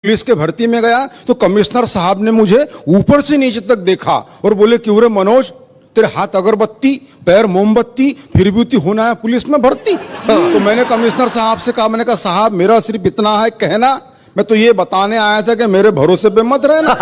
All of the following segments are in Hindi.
पुलिस के भर्ती में गया तो कमिश्नर साहब ने मुझे ऊपर से नीचे तक देखा और बोले, क्यों रे मनोज, तेरे हाथ अगरबत्ती पैर मोमबत्ती फिर भी होना है पुलिस में भर्ती। तो मैंने कमिश्नर साहब से कहा, मैंने कहा साहब मेरा सिर्फ इतना है कहना, मैं तो ये बताने आया था कि मेरे भरोसे पे मत रहना।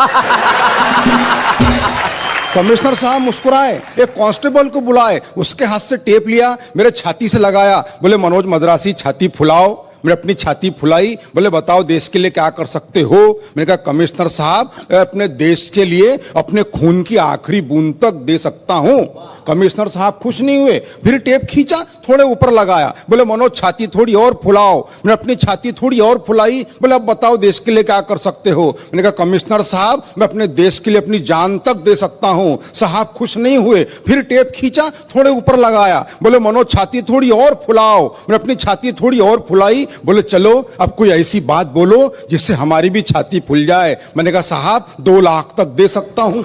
कमिश्नर साहब मुस्कुराए, एक कांस्टेबल को बुलाए, उसके हाथ से टेप लिया, मेरे छाती से लगाया, बोले मनोज मद्रासी छाती फुलाओ। मैंने अपनी छाती फुलाई, बोले बताओ देश के लिए क्या कर सकते हो। मैंने कहा कमिश्नर साहब अपने देश के लिए अपने खून की आखिरी बूंद तक दे सकता हूं। कमिश्नर साहब खुश नहीं हुए, फिर टेप खींचा, थोड़े ऊपर लगाया, बोले मनोज छाती थोड़ी और फुलाओ। मैंने अपनी छाती थोड़ी और फुलाई, बोले अब बताओ देश के लिए क्या कर सकते हो। मैंने कहा कमिश्नर साहब मैं अपने देश के लिए अपनी जान तक दे सकता हूं। साहब खुश नहीं हुए, फिर टेप खींचा, थोड़े ऊपर लगाया, बोले मनोज छाती थोड़ी और फुलाओ। मैंने अपनी छाती थोड़ी और फुलाई, बोले चलो अब कोई ऐसी बात बोलो जिससे हमारी भी छाती फूल जाए। मैंने कहा साहब 2 लाख तक दे सकता हूं।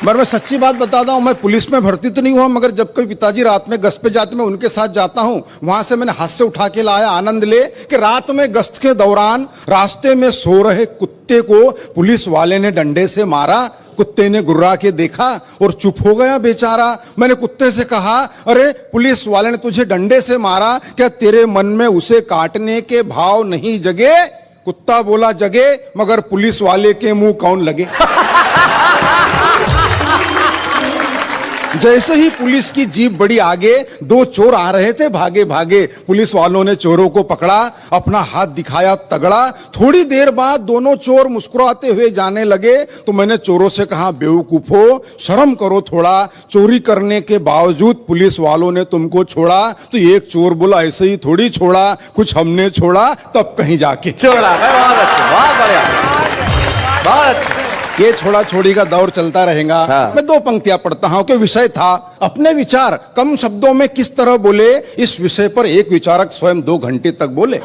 मगर मैं सच्ची बात बताता हूं, मैं पुलिस में भर्ती तो नहीं हुआ, मगर जब कोई पिताजी रात में गश्त पे जाते मैं उनके साथ जाता हूं, वहां से मैंने हाथ से उठा के लाया आनंद ले कि रात में गश्त के दौरान रास्ते में सो रहे कुत्ते को पुलिस वाले ने डंडे से मारा। कुत्ते ने गुर्रा के देखा और चुप हो गया बेचारा। मैंने कुत्ते से कहा, अरे पुलिस वाले ने तुझे डंडे से मारा, क्या तेरे मन में उसे काटने के भाव नहीं जगे? कुत्ता बोला जगे, मगर पुलिस वाले के मुंह कौन लगे। जैसे ही पुलिस की जीप बड़ी आगे, 2 चोर आ रहे थे भागे भागे। पुलिस वालों ने चोरों को पकड़ा, अपना हाथ दिखाया तगड़ा। थोड़ी देर बाद दोनों चोर मुस्कुराते हुए जाने लगे तो मैंने चोरों से कहा, बेवकूफो शर्म करो थोड़ा, चोरी करने के बावजूद पुलिस वालों ने तुमको छोड़ा। तो एक चोर बोला, ऐसे ही थोड़ी छोड़ा, कुछ हमने छोड़ा तब कहीं जाके छोड़ा। बहुत बढ़िया, बहुत अच्छा। ये छोड़ा छोड़ी का दौर चलता रहेगा। मैं 2 पंक्तियां पढ़ता हूं कि विषय था अपने विचार कम शब्दों में किस तरह बोले। इस विषय पर एक विचारक स्वयं 2 घंटे तक बोले।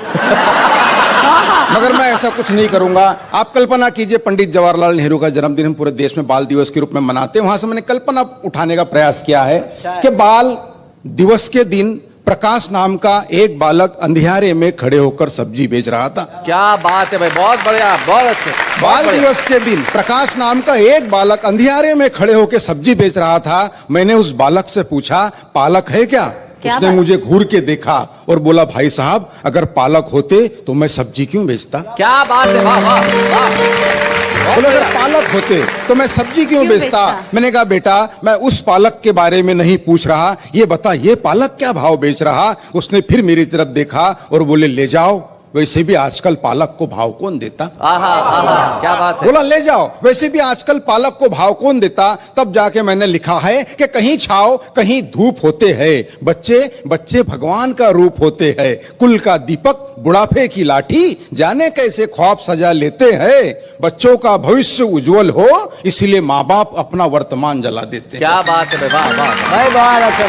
मगर मैं ऐसा कुछ नहीं करूंगा। आप कल्पना कीजिए, पंडित जवाहरलाल नेहरू का जन्मदिन हम पूरे देश में बाल दिवस के रूप में मनाते हैं। वहां से मैंने कल्पना उठाने का प्रयास किया है कि बाल दिवस के दिन प्रकाश नाम का एक बालक अंधियारे में खड़े होकर सब्जी बेच रहा था। क्या बात है भाई, बहुत बढ़िया, बहुत अच्छे। बाल दिवस के दिन प्रकाश नाम का एक बालक अंधियारे में खड़े होकर सब्जी बेच रहा था। मैंने उस बालक से पूछा, पालक है क्या? उसने मुझे घूर के देखा और बोला, भाई साहब अगर पालक होते तो मैं सब्जी क्यों बेचता? क्या बात है, वाह वाह वाह। बोले अगर पालक होते तो मैं सब्जी क्यों बेचता? मैंने कहा बेटा मैं उस पालक के बारे में नहीं पूछ रहा, ये बता ये पालक क्या भाव बेच रहा? उसने फिर मेरी तरफ देखा और बोले, ले जाओ, वैसे भी आजकल पालक को भाव कौन देता? क्या बात है। बोला ले जाओ, वैसे भी आजकल पालक को भाव कौन देता? तब जाके मैंने लिखा है कि कहीं छाव कहीं धूप होते हैं, बच्चे बच्चे भगवान का रूप होते हैं, कुल का दीपक बुढ़ापे की लाठी, जाने कैसे ख्वाब सजा लेते हैं। बच्चों का भविष्य उज्जवल हो इसीलिए माँ बाप अपना वर्तमान जला देते हैं। क्या बात है, वाह वाह बहुत अच्छा।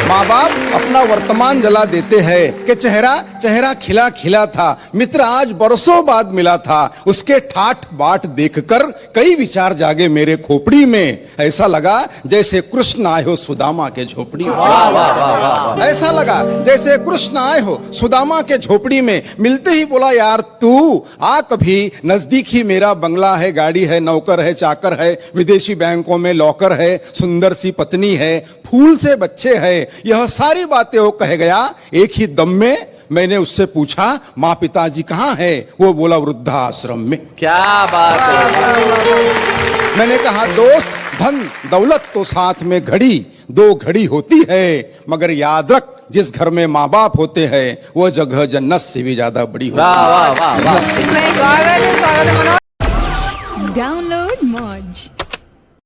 माँ बाप अपना वर्तमान जला देते हैं कि चेहरा खिला खिला था, मित्र आज बरसों बाद मिला था, उसके ठाठ बाट देखकर कई विचार जागे मेरे खोपड़ी में। ऐसा लगा जैसे कृष्ण आए हो सुदामा के झोपड़ी में। ऐसा लगा जैसे कृष्ण आए हो सुदामा के झोपड़ी में। मिलते ही बोला, यार तू आ कभी नजदीक ही, मेरा बंगला है, गाड़ी है, नौकर है, चाकर है, विदेशी बैंकों में लॉकर है, सुंदर सी पत्नी है, फूल से बच्चे हैं, यह सारी बातें वो कह गया। एक ही दम में मैंने उससे पूछा, माँ पिताजी कहाँ है? वो बोला वृद्धाश्रम में। क्या बात है। मैंने कहा दोस्त धन दौलत तो साथ में घड़ी 2 घड़ी होती है, मगर याद रख जिस घर में माँ बाप होते हैं वो जगह जन्नत से भी ज्यादा बड़ी होती है। Download Moj.